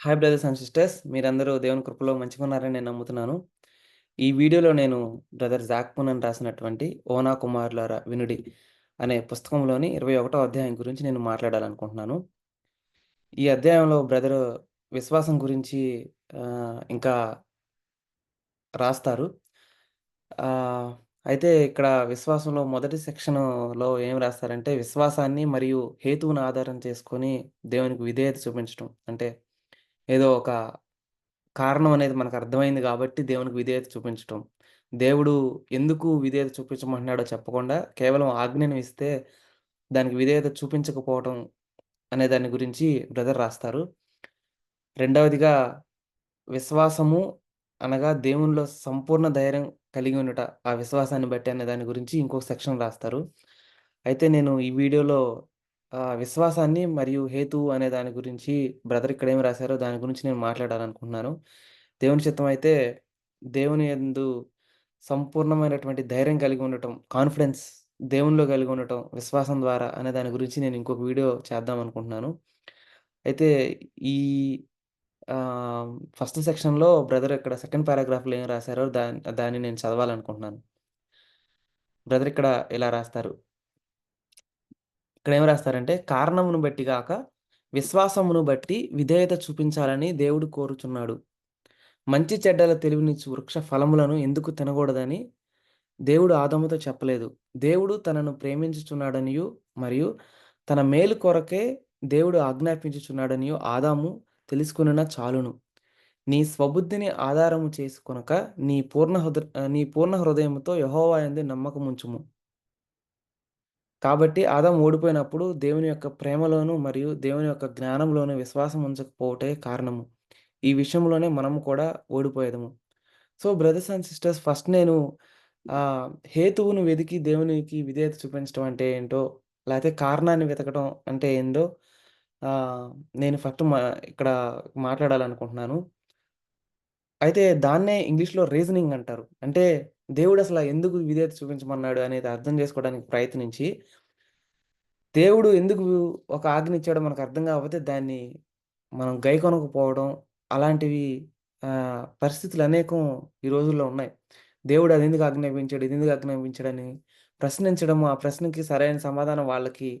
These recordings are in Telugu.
Hi brothers and sisters. మీరందరూ దేవుని కృపలో మంచిగున్నారని నేను నమ్ముతున్నాను. ఈ వీడియోలో నేను బ్రదర్ జాక్‌పునన్ రాసినటువంటి 'ఓ నా కుమారులారా వినుడి' అనే పుస్తకంలోని 21వ అధ్యాయం గురించి నేను మాట్లాడాలనుకుంటున్నాను. ఈ అధ్యాయంలో బ్రదరు విశ్వాసం గురించి ఇంకా రాస్తారు. ఆహ్, అయితే ఇక్కడ విశ్వాసంలో మొదటి సెక్షన్‌లో ఏం రాస్తారంటే, విశ్వాసాన్ని మరియు హేతువుని ఆధారం చేసుకొని దేవునికి విధేయత చూపించటం. అంటే ఏదో ఒక కారణం అనేది మనకర్థమైంది గాబట్టి దేవునికి విధేయత చూపించటం. దేవుడు ఎందుకు విధేయత చూపించమంటున్నాడో చెప్పకుండా కేవలం ఆజ్ఞను ఇస్తే దానికి విధేయత చూపించకపోవటం అనే దాని గురించి బ్రదర్ రాస్తారు. రెండవదిగా విశ్వాసము అనగా దేవునిలో సంపూర్ణ ధైర్యం కలిగి ఉండుట. ఆ విశ్వాసాన్ని బట్టి అనే దాని గురించి ఇంకొక సెక్షన్ రాస్తారు. అయితే నేను ఈ వీడియోలో విశ్వాసాన్ని మరియు హేతువు అనే దాని గురించి బ్రదర్ ఇక్కడేమి రాసారో దాని గురించి నేను మాట్లాడాలనుకుంటున్నాను. దేవుని చిత్తమైతే దేవుని యందు సంపూర్ణమైనటువంటి ధైర్యం కలిగి ఉండటం, కాన్ఫిడెన్స్ దేవునిలో కలిగి ఉండటం, విశ్వాసం ద్వారా అనే దాని గురించి నేను ఇంకొక వీడియో చేద్దామనుకుంటున్నాను. అయితే ఈ ఫస్ట్ సెక్షన్‌లో బ్రదర్ ఇక్కడ సెకండ్ పారాగ్రాఫ్‌లో ఏం రాసారో దాన్ని నేను చదవాలనుకుంటున్నాను. బ్రదర్ ఇక్కడ ఇలా రాస్తారు. ఇక్కడేం రాస్తారంటే, కారణమును బట్టి గాక విశ్వాసమును బట్టి విధేయత చూపించాలని దేవుడు కోరుచున్నాడు. మంచి చెడ్డల తెలివినిచ్చు వృక్ష ఫలములను ఎందుకు తినగూడదని దేవుడు ఆదాముతో చెప్పలేదు. దేవుడు తనను ప్రేమించుచున్నాడనియు, మరియు తన మేలు కొరకే దేవుడు ఆజ్ఞాపించుచున్నాడనియు ఆదాము తెలుసుకొనిన చాలును. నీ స్వబుద్ధిని ఆధారము చేసుకొనక నీ పూర్ణ హృదయముతో యెహోవా యందు నమ్మకముంచుము. కాబట్టి ఆదాము ఓడిపోయినప్పుడు దేవుని యొక్క ప్రేమలోను మరియు దేవుని యొక్క జ్ఞానంలోను విశ్వాసం ఉంచకపోవటే కారణము. ఈ విషయంలోనే మనము కూడా ఓడిపోయేదము. So, brothers and sisters, first నేను హేతువును వెతికి దేవునికి విధేయత చూపించడం అంటే ఏంటో, లేతే కారణాన్ని వెతకడం అంటే ఏందో ఆహ్, నేను ఫస్ట్ ఇక్కడ మాట్లాడాలనుకుంటున్నాను. అయితే దాన్నే ఇంగ్లీష్‌లో రీజనింగ్ అంటారు. అంటే దేవుడసల ఎందుకు విధేయత చూపించమన్నాడు అనేది అర్థం చేసుకోవడానికి ప్రయత్నించి, దేవుడు ఎందుకు ఒక ఆజ్ఞ ఇచ్చాడో మనకు అర్థం కాకపోతే దాన్ని మనం గైకొనకపోవడం, అలాంటివి పరిస్థితులు అనేకం ఈ రోజుల్లో ఉన్నాయి. దేవుడు అదెందుకు ఆజ్ఞాపించాడు, ఇదెందుకు ఆజ్ఞాపించాడని ప్రశ్నించడం, ఆ ప్రశ్నకి సరైన సమాధానం వాళ్ళకి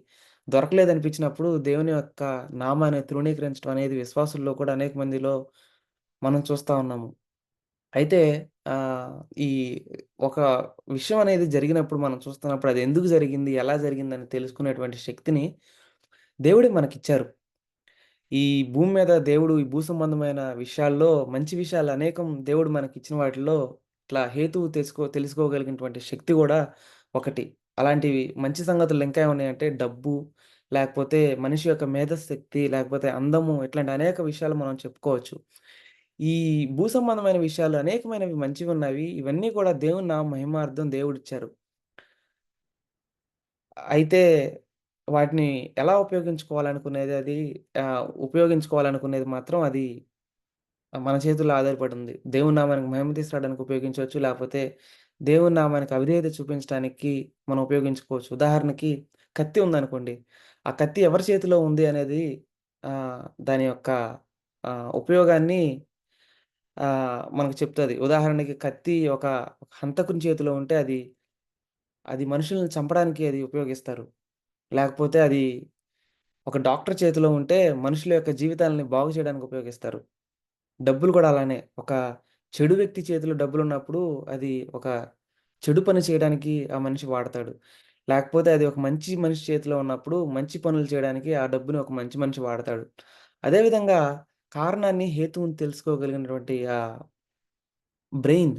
దొరకలేదనిపించినప్పుడు దేవుని యొక్క నామాన్ని తృణీకరించడం అనేది విశ్వాసుల్లో కూడా అనేక మందిలో మనం చూస్తా ఉన్నాము. అయితే ఆహ్, ఈ ఒక విషయం అనేది జరిగినప్పుడు మనం చూస్తున్నప్పుడు అది ఎందుకు జరిగింది? ఎలా జరిగిందని తెలుసుకునేటువంటి శక్తిని దేవుడే మనకిచ్చారు. ఈ భూమి మీద దేవుడు ఈ భూ సంబంధమైన విషయాల్లో మంచి విషయాలు అనేకం దేవుడు మనకిచ్చిన వాటిల్లో ఇట్లా హేతువు తెలుసుకోగలిగినటువంటి శక్తి గూడా ఒకటి. అలాంటివి మంచి సంగతులు ఇంకా ఏమున్నాయంటే డబ్బు, లేకపోతే మనిషి యొక్క మేధస్శక్తి, లేకపోతే అందము ఇట్లాంటి అనేక విషయాలు మనం చెప్పుకోవచ్చు. ఈ భూ సంబంధమైన విషయాలు అనేకమైనవి మంచిగున్నవి. ఇవన్నీ కూడా దేవుని మహిమార్థం దేవుడిచ్చారు. అయితే వాటిని ఎలా ఉపయోగించుకోవాలనుకునేది మాత్రం అది మన చేతుల్లో ఆధారపడి ఉంది. దేవుని నామానికి మహిమ తీసుకురావడానికి ఉపయోగించవచ్చు. లేకపోతే దేవుని నామానికి అవిధేయత చూపించడానికి మనం ఉపయోగించుకోవచ్చు. ఉదాహరణకి కత్తి ఉందనుకోండి. ఆ కత్తి ఎవరి చేతిలో ఉంది అనేది దాని యొక్క ఉపయోగాన్ని మనకు చెప్తది. ఉదాహరణకి కత్తి ఒక హంతకుని చేతిలో ఉంటే అది మనుషుల్ని చంపడానికి అది ఉపయోగిస్తారు. లేకపోతే అది ఒక డాక్టర్ చేతిలో ఉంటే మనుషుల యొక్క జీవితాల్ని బాగు చేయడానికి ఉపయోగిస్తారు. డబ్బులు కూడా అలానే. ఒక చెడు వ్యక్తి చేతిలో డబ్బులున్నప్పుడు అది ఒక చెడు పని చేయడానికి ఆ మనిషి వాడతాడు. లేకపోతే అది ఒక మంచి మనిషి చేతిలో ఉన్నప్పుడు మంచి పనులు చేయడానికి ఆ డబ్బుని ఒక మంచి మనిషి వాడతాడు. అదే విధంగా కారణాన్ని, హేతువుని తెలుసుకోగలిగినటువంటి బ్రెయిన్,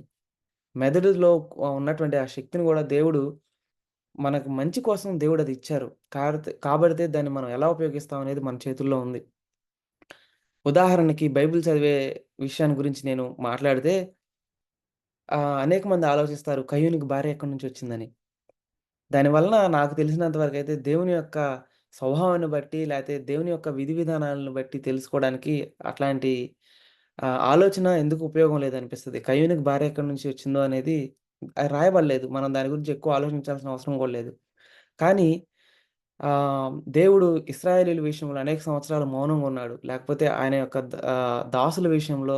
మెదడులో ఉన్నటువంటి ఆ శక్తిని గూడా దేవుడు మనకు మంచి కోసం దేవుడది ఇచ్చారు. కాబడితే దాన్ని మనం ఎలా ఉపయోగిస్తాం అనేది మన చేతుల్లో ఉంది. ఉదాహరణకి బైబిల్ చదివే విషయాన్ని గురించి నేను మాట్లాడితే అనేక మంది ఆలోచిస్తారు కయ్యూనికి భార్య ఎక్కడి నుంచొచ్చిందని. దాని వలన నాకు తెలిసినంత వరకైతే దేవుని యొక్క స్వభావాన్ని బట్టి, లేతే దేవుని యొక్క విధి విధానాలను బట్టి తెలుసుకోవడానికి అట్లాంటి ఆలోచన ఎందుకు ఉపయోగం లేదనిపిస్తది. కయ్యూనికి భార్య ఎక్కడి నుంచి వచ్చిందో అనేది రాయబడలేదు. మనం దాని గురించి ఎక్కువ ఆలోచించాల్సిన అవసరం గూడా లేదు. కానీ దేవుడు ఇశ్రాయేలీయుల విషయంలో అనేక సంవత్సరాలు మౌనంగా ఉన్నాడు. లేకపోతే ఆయన యొక్క దాసుల విషయంలో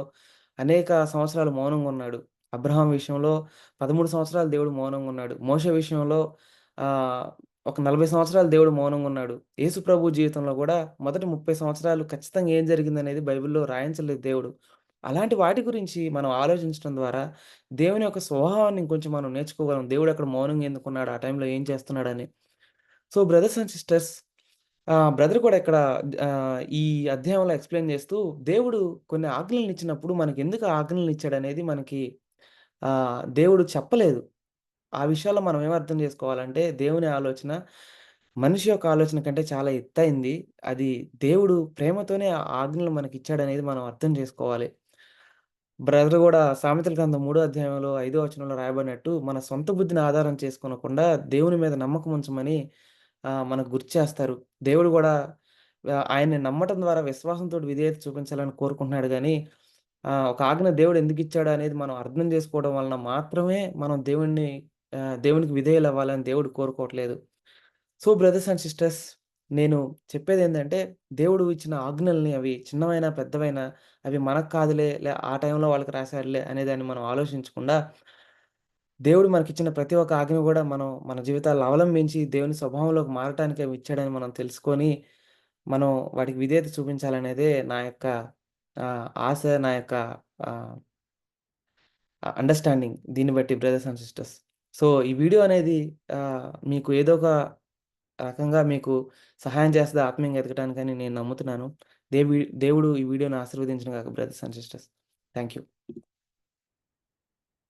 అనేక సంవత్సరాలు మౌనంగా ఉన్నాడు. అబ్రహాం విషయంలో 13 సంవత్సరాలు దేవుడు మౌనంగా ఉన్నాడు. మోషే విషయంలో ఆహ్, ఒక 40 సంవత్సరాలు దేవుడు మౌనంగా ఉన్నాడు. యేసు ప్రభు జీవితంలో గూడా మొదటి 30 సంవత్సరాలు ఖచ్చితంగా ఏం జరిగిందనేది బైబిల్‌లో రాయించలేదు దేవుడు. అలాంటి వాటి గురించి మనం ఆలోచించడం ద్వారా దేవుని యొక్క స్వభావాన్ని ఇంకొంచెం మనం నేర్చుకోగలం. దేవుడు అక్కడ మౌనంగా ఎందుకున్నాడు? ఆ టైంలో ఏం చేస్తున్నాడని. So, brothers and sisters brother కూడా ఇక్కడ ఈ అధ్యాయంలో ఎక్స్‌ప్లెయిన్ చేస్తూ దేవుడు కొన్ని ఆజ్ఞలనిచ్చినప్పుడు మనకెందుకు ఆ ఆజ్ఞలనిచ్చాడనేది మనకి దేవుడు చెప్పలేదు. ఆ విషయాల్లో మనం ఏం అర్థం చేసుకోవాలంటే దేవుని ఆలోచన మనిషి యొక్క ఆలోచన కంటే చాలా ఎత్తయింది. అది దేవుడు ప్రేమతోనే ఆ ఆజ్ఞలు మనకిచ్చాడనేది మనం అర్థం చేసుకోవాలి. బ్రదర్ గూడా సామెతల గ్రంథం 3 అధ్యాయంలో 5 వచనంలో రాయబడినట్టు, మన సొంత బుద్ధిని ఆధారం చేసుకోనకుండా దేవుని మీద నమ్మకం ఉంచమని మనకు గుర్తు చేస్తారు. దేవుడు గూడా ఆయన్ని నమ్మటం ద్వారా విశ్వాసంతోటి విధేయత చూపించాలని కోరుకుంటున్నాడు గానీ, ఒక ఆజ్ఞ దేవుడు ఎందుకిచ్చాడు అనేది మనం అర్థం చేసుకోవడం వలన మాత్రమే మనం దేవునికి విధేయులవ్వాలని దేవుడు కోరుకోవట్లేదు. సో, బ్రదర్స్ అండ్ సిస్టర్స్, నేను చెప్పేదేంటంటే, దేవుడు ఇచ్చిన ఆజ్ఞల్ని అవి చిన్నవైనా, పెద్దవైనా అవి మనకు కాదులే, ఆ టైంలో వాళ్ళకి రాశాడులే అనేదాన్ని మనం ఆలోచించకుండా, దేవుడు మనకిచ్చిన ప్రతి ఒక్క ఆజ్ఞ గూడా మనం మన జీవితాల్లో అవలంబించి, దేవుని స్వభావంలోకి మారటానికి అవి ఇచ్చాడని మనం తెలుసుకొని, మనం వాటికి విధేయత చూపించాలనేదే నా యొక్క ఆశ, నా యొక్క ఆహ్, అండర్‌స్టాండింగ్ దీన్ని బట్టి బ్రదర్స్ అండ్ సిస్టర్స్. సో, ఈ వీడియో అనేది మీకు ఏదో ఒక రకంగా మీకు సహాయం చేస్తది ఆత్మీయంగా ఎదగటానికని నేను నమ్ముతున్నాను. దేవుడు ఈ వీడియోని ఆశీర్వదించును గాక brothers and sisters. Thank you.